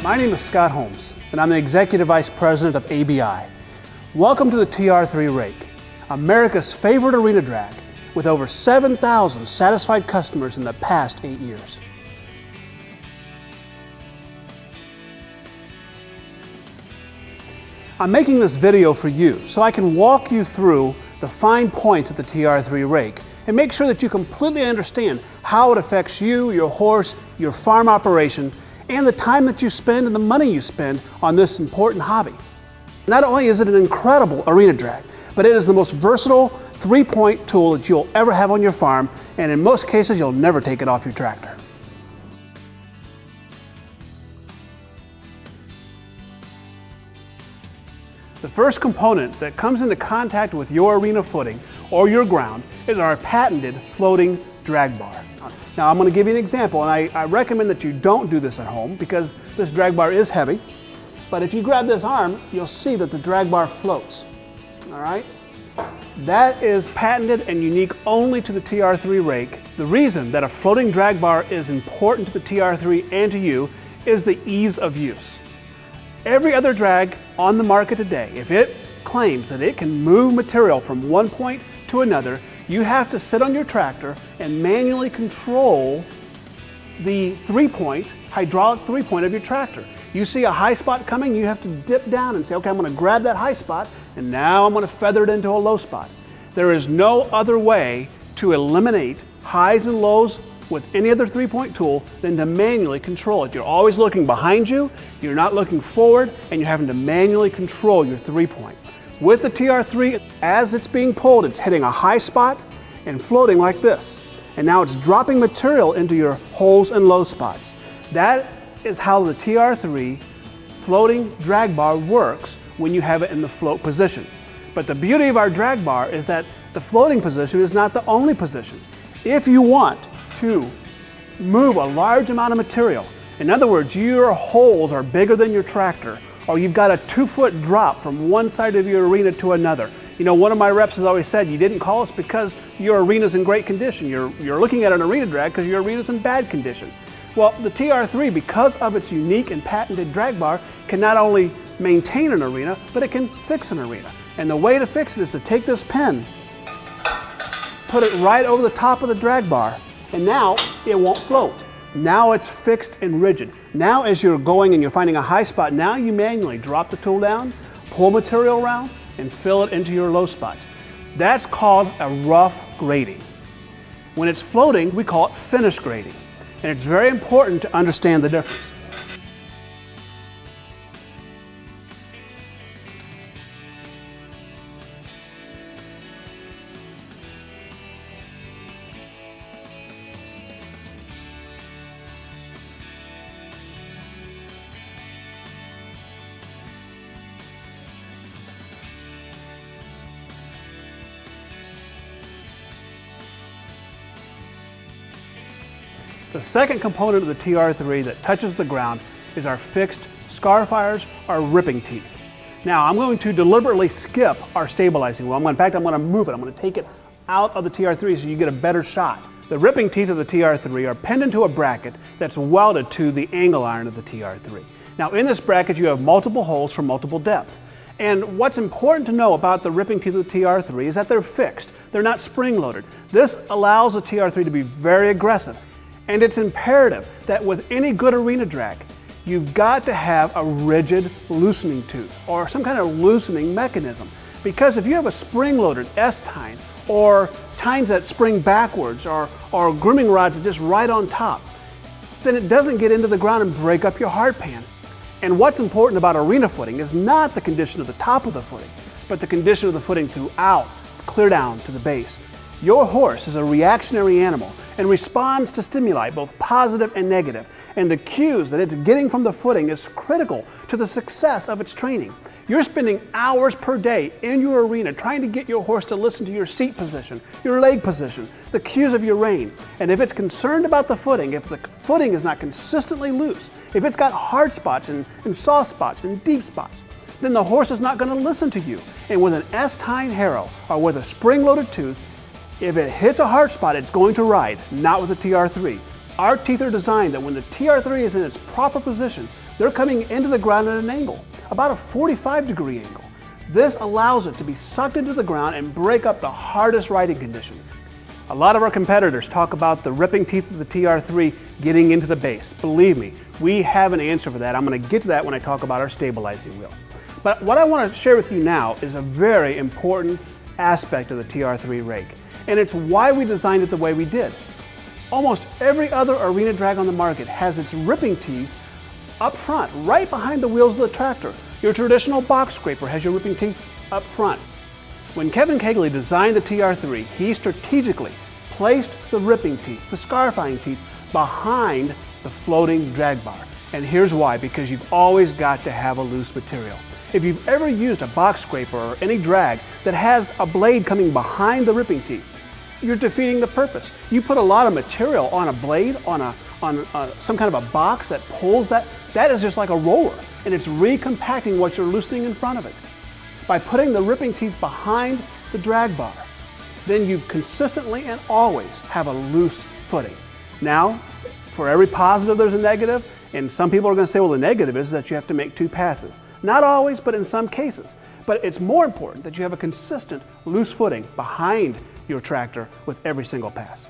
My name is Scott Holmes, and I'm the Executive Vice President of ABI. Welcome to the TR3 Rake, America's favorite arena drag, with over 7,000 satisfied customers in the past 8 years. I'm making this video for you so I can walk you through the fine points of the TR3 Rake and make sure that you completely understand how it affects you, your horse, your farm operation, and the time that you spend and the money you spend on this important hobby. Not only is it an incredible arena drag, but it is the most versatile three-point tool that you'll ever have on your farm, and in most cases you'll never take it off your tractor. The first component that comes into contact with your arena footing or your ground is our patented floating drag bar. Now I'm going to give you an example, and I recommend that you don't do this at home because this drag bar is heavy, but if you grab this arm, you'll see that the drag bar floats. All right? That is patented and unique only to the TR3 Rake. The reason that a floating drag bar is important to the TR3 and to you is the ease of use. Every other drag on the market today, if it claims that it can move material from one point to another, you have to sit on your tractor and manually control the hydraulic three-point of your tractor. You see a high spot coming, you have to dip down and say, okay, I'm going to grab that high spot, and now I'm going to feather it into a low spot. There is no other way to eliminate highs and lows with any other three-point tool than to manually control it. You're always looking behind you, you're not looking forward, and you're having to manually control your three-point. With the TR3, as it's being pulled, it's hitting a high spot and floating like this. And now it's dropping material into your holes and low spots. That is how the TR3 floating drag bar works when you have it in the float position. But the beauty of our drag bar is that the floating position is not the only position. If you want to move a large amount of material, in other words, your holes are bigger than your tractor, or you've got a 2-foot drop from one side of your arena to another. You know, one of my reps has always said, you didn't call us because your arena's in great condition. You're looking at an arena drag because your arena's in bad condition. Well, the TR3, because of its unique and patented drag bar, can not only maintain an arena, but it can fix an arena. And the way to fix it is to take this pin, put it right over the top of the drag bar, and now it won't float. Now it's fixed and rigid. Now as you're going and you're finding a high spot, now you manually drop the tool down, pull material around, and fill it into your low spots. That's called a rough grading. When it's floating, we call it finish grading. And it's very important to understand the difference. The second component of the TR3 that touches the ground is our fixed scar fires, our ripping teeth. Now I'm going to deliberately skip our stabilizing wheel. In fact, I'm going to move it. I'm going to take it out of the TR3 so you get a better shot. The ripping teeth of the TR3 are pinned into a bracket that's welded to the angle iron of the TR3. Now in this bracket you have multiple holes for multiple depth. And what's important to know about the ripping teeth of the TR3 is that they're fixed. They're not spring-loaded. This allows the TR3 to be very aggressive. And it's imperative that with any good arena drag, you've got to have a rigid loosening tooth or some kind of loosening mechanism. Because if you have a spring-loaded S-tine or tines that spring backwards or grooming rods that just right on top, then it doesn't get into the ground and break up your hard pan. And what's important about arena footing is not the condition of the top of the footing, but the condition of the footing throughout, clear down to the base. Your horse is a reactionary animal and responds to stimuli, both positive and negative. And the cues that it's getting from the footing is critical to the success of its training. You're spending hours per day in your arena trying to get your horse to listen to your seat position, your leg position, the cues of your rein. And if it's concerned about the footing, if the footing is not consistently loose, if it's got hard spots and soft spots and deep spots, then the horse is not going to listen to you. And with an S-tine harrow or with a spring-loaded tooth, if it hits a hard spot, it's going to ride, not with the TR3. Our teeth are designed that when the TR3 is in its proper position, they're coming into the ground at an angle, about a 45-degree angle. This allows it to be sucked into the ground and break up the hardest riding condition. A lot of our competitors talk about the ripping teeth of the TR3 getting into the base. Believe me, we have an answer for that. I'm going to get to that when I talk about our stabilizing wheels. But what I want to share with you now is a very important aspect of the TR3 Rake, and it's why we designed it the way we did. Almost every other arena drag on the market has its ripping teeth up front, right behind the wheels of the tractor. Your traditional box scraper has your ripping teeth up front. When Kevin Kegley designed the TR3, he strategically placed the ripping teeth, the scarifying teeth, behind the floating drag bar. And here's why, because you've always got to have a loose material. If you've ever used a box scraper or any drag that has a blade coming behind the ripping teeth, you're defeating the purpose. You put a lot of material on a blade, on some kind of a box that pulls that is just like a roller, and it's recompacting what you're loosening in front of it. By putting the ripping teeth behind the drag bar, then you consistently and always have a loose footing. Now, for every positive there's a negative, and some people are going to say, well, the negative is that you have to make 2 passes. Not always, but in some cases. But it's more important that you have a consistent loose footing behind your tractor with every single pass.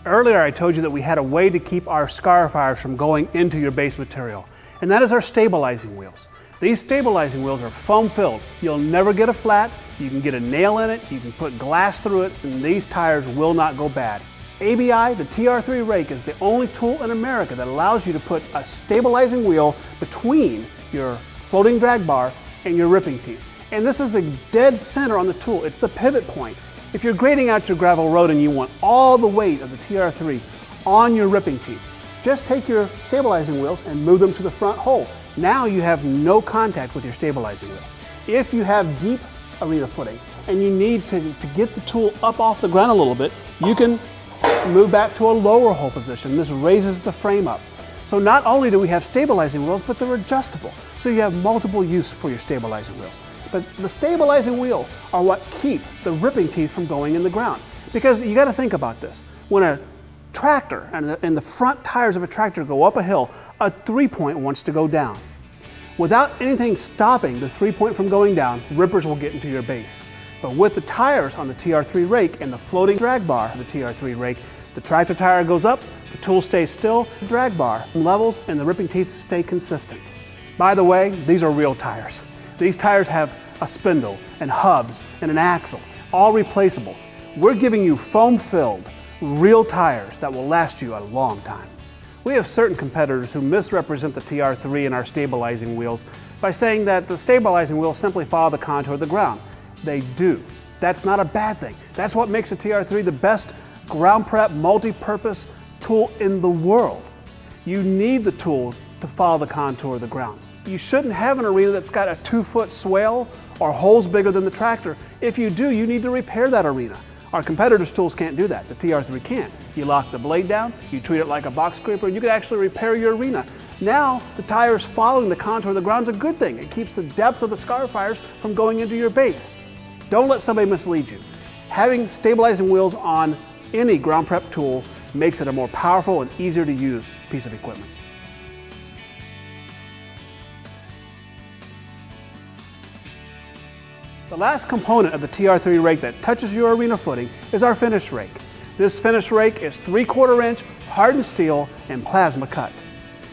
Earlier I told you that we had a way to keep our scarifiers from going into your base material, and that is our stabilizing wheels. These stabilizing wheels are foam filled. You'll never get a flat, you can get a nail in it, you can put glass through it, and these tires will not go bad. ABI, the TR3 Rake, is the only tool in America that allows you to put a stabilizing wheel between your floating drag bar and your ripping teeth. And this is the dead center on the tool, it's the pivot point. If you're grading out your gravel road and you want all the weight of the TR3 on your ripping teeth, just take your stabilizing wheels and move them to the front hole. Now you have no contact with your stabilizing wheels. If you have deep arena footing and you need to get the tool up off the ground a little bit, you can move back to a lower hole position. This raises the frame up. So not only do we have stabilizing wheels, but they're adjustable. So you have multiple use for your stabilizing wheels. But the stabilizing wheels are what keep the ripping teeth from going in the ground. Because you got to think about this. When a tractor and the front tires of a tractor go up a hill, a 3-point wants to go down. Without anything stopping the 3-point from going down, rippers will get into your base. But with the tires on the TR3 Rake and the floating drag bar of the TR3 Rake, the tractor tire goes up, the tool stays still, the drag bar levels, and the ripping teeth stay consistent. By the way, these are real tires. These tires have a spindle and hubs and an axle, all replaceable. We're giving you foam-filled, real tires that will last you a long time. We have certain competitors who misrepresent the TR3 and our stabilizing wheels by saying that the stabilizing wheels simply follow the contour of the ground. They do. That's not a bad thing. That's what makes the TR3 the best ground prep multi-purpose tool in the world. You need the tool to follow the contour of the ground. You shouldn't have an arena that's got a 2-foot swale or holes bigger than the tractor. If you do, you need to repair that arena. Our competitors' tools can't do that. The TR3 can't. You lock the blade down, you treat it like a box scraper, and you can actually repair your arena. Now, the tires following the contour of the ground is a good thing. It keeps the depth of the scarifiers from going into your base. Don't let somebody mislead you. Having stabilizing wheels on any ground prep tool makes it a more powerful and easier to use piece of equipment. The last component of the TR3 Rake that touches your arena footing is our finish rake. This finish rake is 3/4 inch hardened steel and plasma cut.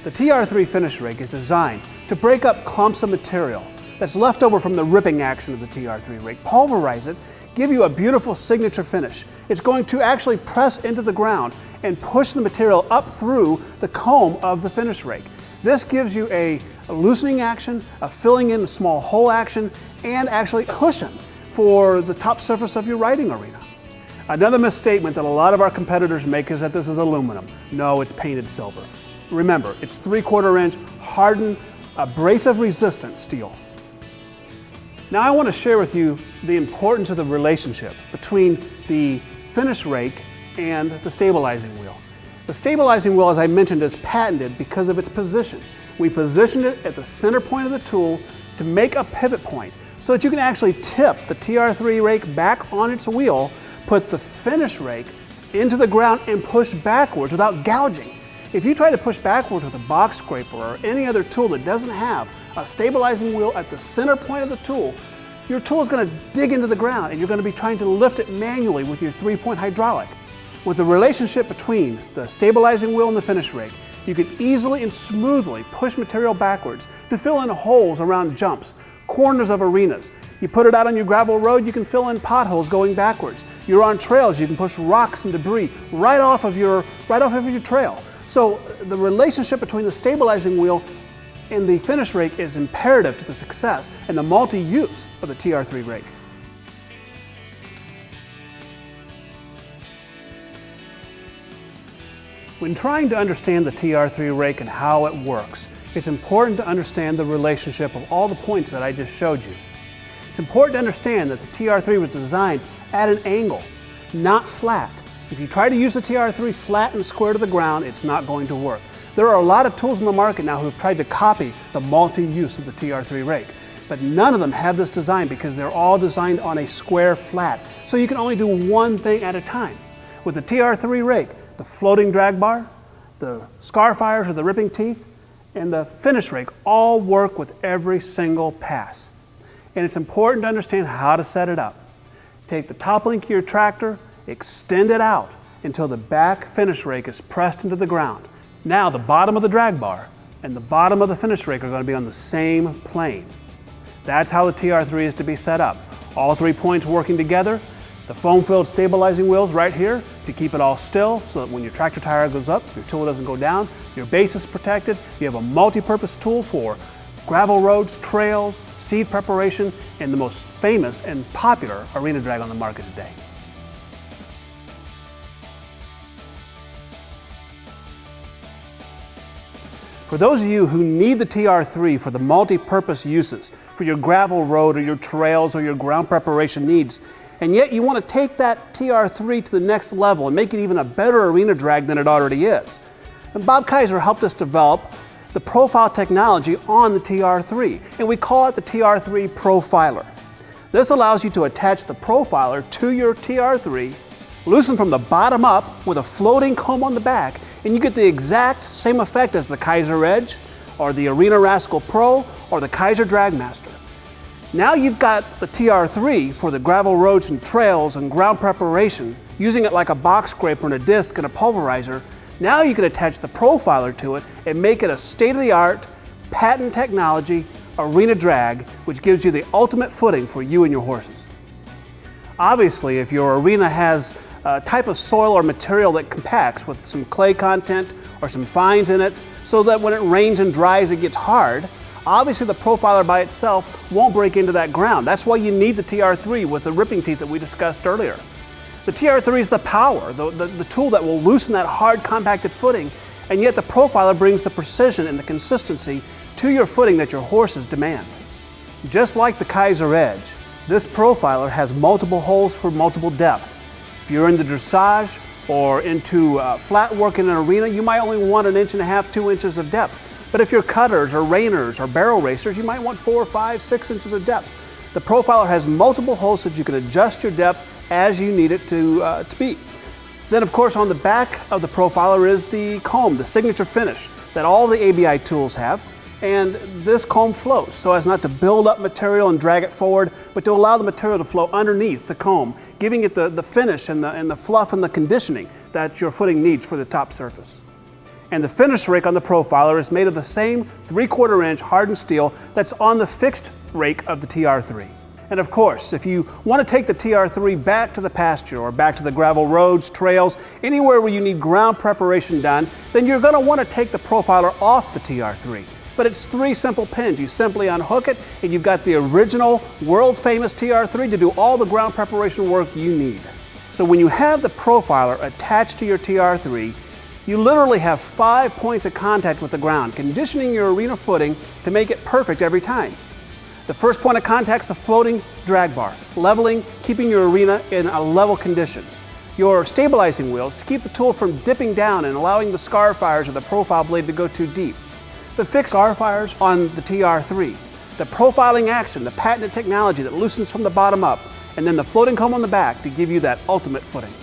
The TR3 finish rake is designed to break up clumps of material that's left over from the ripping action of the TR3 Rake, pulverize it, give you a beautiful signature finish. It's going to actually press into the ground and push the material up through the comb of the finish rake. This gives you a loosening action, a filling in a small hole action, and actually cushion for the top surface of your riding arena. Another misstatement that a lot of our competitors make is that this is aluminum. No, it's painted silver. Remember, it's 3/4 inch hardened, abrasive resistant steel. Now I want to share with you the importance of the relationship between the finish rake and the stabilizing wheel. The stabilizing wheel, as I mentioned, is patented because of its position. We positioned it at the center point of the tool to make a pivot point so that you can actually tip the TR3 Rake back on its wheel, put the finish rake into the ground and push backwards without gouging. If you try to push backwards with a box scraper or any other tool that doesn't have a stabilizing wheel at the center point of the tool, your tool is going to dig into the ground and you're going to be trying to lift it manually with your 3-point hydraulic. With the relationship between the stabilizing wheel and the finish rake, you can easily and smoothly push material backwards to fill in holes around jumps, corners of arenas. You put it out on your gravel road, you can fill in potholes going backwards. You're on trails, you can push rocks and debris right off of your trail. So the relationship between the stabilizing wheel and the finish rake is imperative to the success and the multi-use of the TR3 rake. When trying to understand the TR3 rake and how it works, it's important to understand the relationship of all the points that I just showed you. It's important to understand that the TR3 was designed at an angle, not flat. If you try to use the TR3 flat and square to the ground, it's not going to work. There are a lot of tools in the market now who have tried to copy the multi-use of the TR3 rake, but none of them have this design because they're all designed on a square flat, so you can only do one thing at a time. With the TR3 rake, the floating drag bar, the scar fires or the ripping teeth, and the finish rake all work with every single pass. And it's important to understand how to set it up. Take the top link of your tractor, extend it out until the back finish rake is pressed into the ground. Now the bottom of the drag bar and the bottom of the finish rake are going to be on the same plane. That's how the TR3 is to be set up. All 3 points working together. The foam-filled stabilizing wheels right here to keep it all still so that when your tractor tire goes up, your tool doesn't go down. Your base is protected. You have a multi-purpose tool for gravel roads, trails, seed preparation, and the most famous and popular arena drag on the market today. For those of you who need the TR3 for the multi-purpose uses, for your gravel road or your trails or your ground preparation needs, and yet you want to take that TR3 to the next level and make it even a better arena drag than it already is. And Bob Kaiser helped us develop the profile technology on the TR3, and we call it the TR3 Profiler. This allows you to attach the profiler to your TR3, loosen from the bottom up with a floating comb on the back, and you get the exact same effect as the Kaiser Edge, or the Arena Rascal Pro, or the Kaiser Dragmaster. Now you've got the TR3 for the gravel roads and trails and ground preparation, using it like a box scraper and a disc and a pulverizer. Now you can attach the profiler to it and make it a state-of-the-art, patent technology arena drag, which gives you the ultimate footing for you and your horses. Obviously, if your arena has a type of soil or material that compacts with some clay content or some fines in it, so that when it rains and dries it gets hard, obviously the profiler by itself won't break into that ground. That's why you need the TR3 with the ripping teeth that we discussed earlier. The TR3 is the power, the tool that will loosen that hard compacted footing, and yet the profiler brings the precision and the consistency to your footing that your horses demand. Just like the Kaiser Edge, this profiler has multiple holes for multiple depth. If you're into dressage or into flat work in an arena, you might only want 1.5 inches, 2 inches of depth. But if you're cutters or reiners or barrel racers, you might want 4, 5, 6 inches of depth. The profiler has multiple holes so that you can adjust your depth as you need it to be. Then of course on the back of the profiler is the comb, the signature finish that all the ABI tools have. And this comb floats so as not to build up material and drag it forward, but to allow the material to flow underneath the comb, giving it the finish and the fluff and the conditioning that your footing needs for the top surface. And the finish rake on the profiler is made of the same 3/4 inch hardened steel that's on the fixed rake of the TR3. And of course, if you want to take the TR3 back to the pasture or back to the gravel roads, trails, anywhere where you need ground preparation done, then you're going to want to take the profiler off the TR3. But it's 3 simple pins. You simply unhook it and you've got the original world famous TR3 to do all the ground preparation work you need. So when you have the profiler attached to your TR3, you literally have 5 points of contact with the ground, conditioning your arena footing to make it perfect every time. The first point of contact is the floating drag bar, leveling, keeping your arena in a level condition. Your stabilizing wheels to keep the tool from dipping down and allowing the scar fires or the profile blade to go too deep. The fixed scar fires on the TR3. The profiling action, the patented technology that loosens from the bottom up, and then the floating comb on the back to give you that ultimate footing.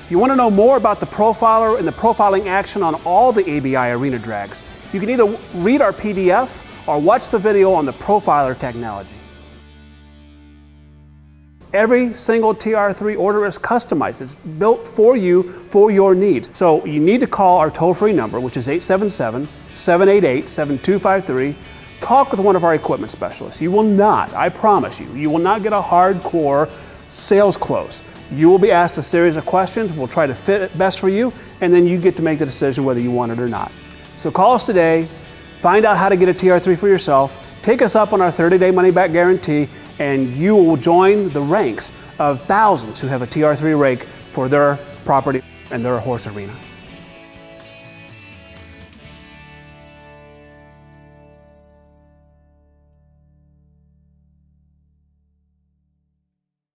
If you want to know more about the profiler and the profiling action on all the ABI arena drags, you can either read our PDF or watch the video on the profiler technology. Every single TR3 order is customized. It's built for you, for your needs. So you need to call our toll-free number, which is 877-788-7253. Talk with one of our equipment specialists. You will not, I promise you, you will not get a hardcore sales close. You will be asked a series of questions. We'll try to fit it best for you, and then you get to make the decision whether you want it or not. So call us today, find out how to get a TR3 for yourself, take us up on our 30-day money-back guarantee, and you will join the ranks of thousands who have a TR3 Rake for their property and their horse arena.